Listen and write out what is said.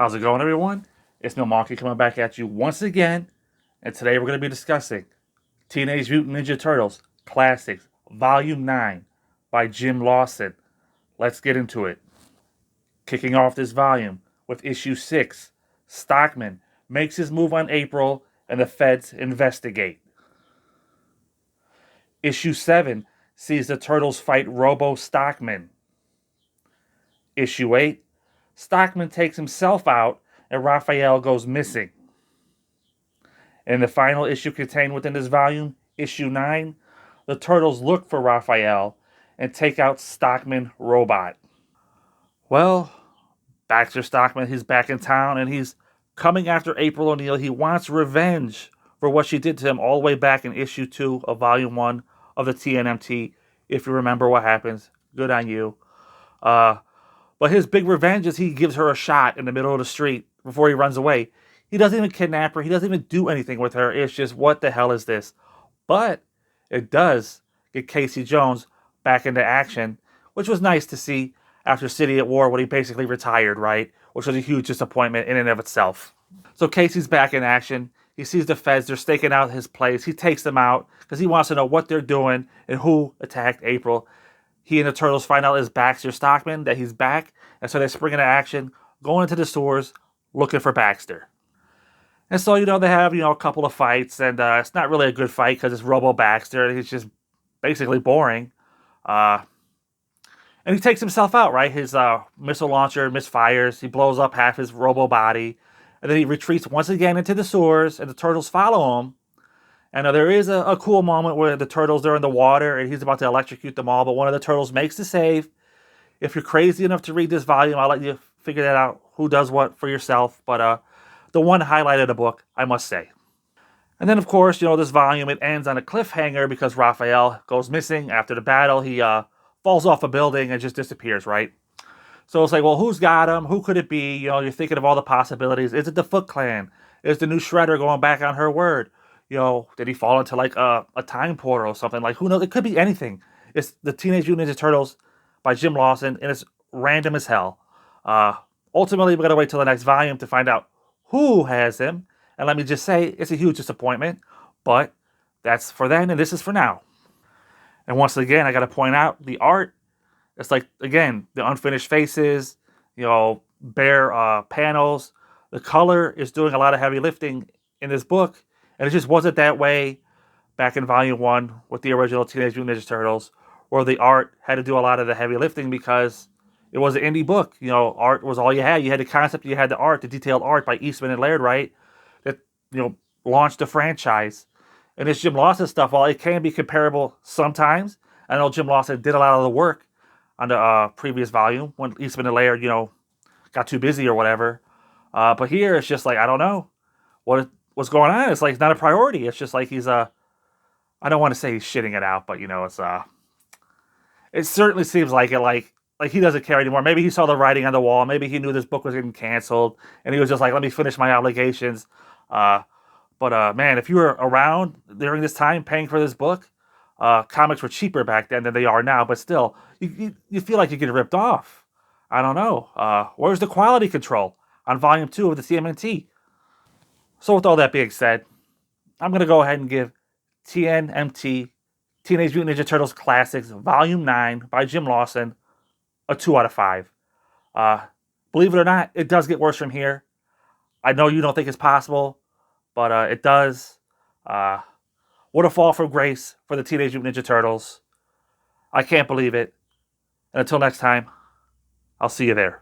How's it going, everyone? It's Milwaukee coming back at you once again, and today we're going to be discussing Teenage Mutant Ninja Turtles Classics Volume 9 by Jim Lawson. Let's get into it. Kicking off this volume with Issue 6, Stockman makes his move on April and the feds investigate. Issue 7 sees the Turtles fight Robo Stockman. Issue 8, Stockman takes himself out and Raphael goes missing. In the final issue contained within this volume, Issue 9, the Turtles look for Raphael and take out Stockman Robot. Well, Baxter Stockman, he's back in town and he's coming after April O'Neil. He wants revenge for what she did to him all the way back in Issue 2 of Volume 1 of the tnmt. If you remember what happens, good on you. But his big revenge is he gives her a shot in the middle of the street before he runs away. He doesn't even kidnap her. He doesn't even do anything with her. It's just, what the hell is this? But it does get Casey Jones back into action, which was nice to see after City at War when he basically retired, right? Which was a huge disappointment in and of itself. So Casey's back in action. He sees the feds. They're staking out his place. He takes them out because he wants to know what they're doing and who attacked April. He and the Turtles find out it's Baxter Stockman, that he's back. And so they spring into action, going into the stores, looking for Baxter. And so, they have, a couple of fights. And it's not really a good fight because it's Robo Baxter. And he's just basically boring. And he takes himself out, right? His missile launcher misfires. He blows up half his Robo body. And then he retreats once again into the sewers. And the Turtles follow him. And there is a cool moment where the Turtles, they're in the water and he's about to electrocute them all, but one of the Turtles makes the save. If you're crazy enough to read this volume, I'll let you figure that out, who does what for yourself. But the one highlight of the book, I must say. And then, of course, this volume, it ends on a cliffhanger because Raphael goes missing after the battle. He falls off a building and just disappears, right? So it's like, well, who's got him? Who could it be? You're thinking of all the possibilities. Is it the Foot Clan? Is the new Shredder going back on her word? Did he fall into like a time portal or something? Like, who knows? It could be anything. It's the Teenage Mutant Ninja Turtles by Jim Lawson, and it's random as hell. Ultimately, we're going to wait till the next volume to find out who has him. And let me just say, it's a huge disappointment, but that's for then, and this is for now. And once again, I got to point out the art. It's like, again, the unfinished faces, bare panels. The color is doing a lot of heavy lifting in this book. And it just wasn't that way back in Volume 1 with the original Teenage Mutant Ninja Turtles, where the art had to do a lot of the heavy lifting because it was an indie book. Art was all you had. You had the concept, you had the art, the detailed art by Eastman and Laird, right? That, launched the franchise. And this Jim Lawson stuff, while it can be comparable sometimes, I know Jim Lawson did a lot of the work on the previous volume when Eastman and Laird, got too busy or whatever. But here, it's just like, I don't know what's going on. It's like it's not a priority. It's just like he's I don't want to say he's shitting it out, but it's it certainly seems like it, like he doesn't care anymore. Maybe he saw the writing on the wall. Maybe he knew this book was getting canceled, and he was just like, let me finish my obligations. But man, if you were around during this time paying for this book, comics were cheaper back then than they are now. But still, you feel like you get ripped off. I don't know. Where's the quality control on Volume 2 of the TMNT? So with all that being said, I'm going to go ahead and give TNMT, Teenage Mutant Ninja Turtles Classics, Volume 9 by Jim Lawson, a 2 out of 5. Believe it or not, it does get worse from here. I know you don't think it's possible, but it does. What a fall from grace for the Teenage Mutant Ninja Turtles. I can't believe it. And until next time, I'll see you there.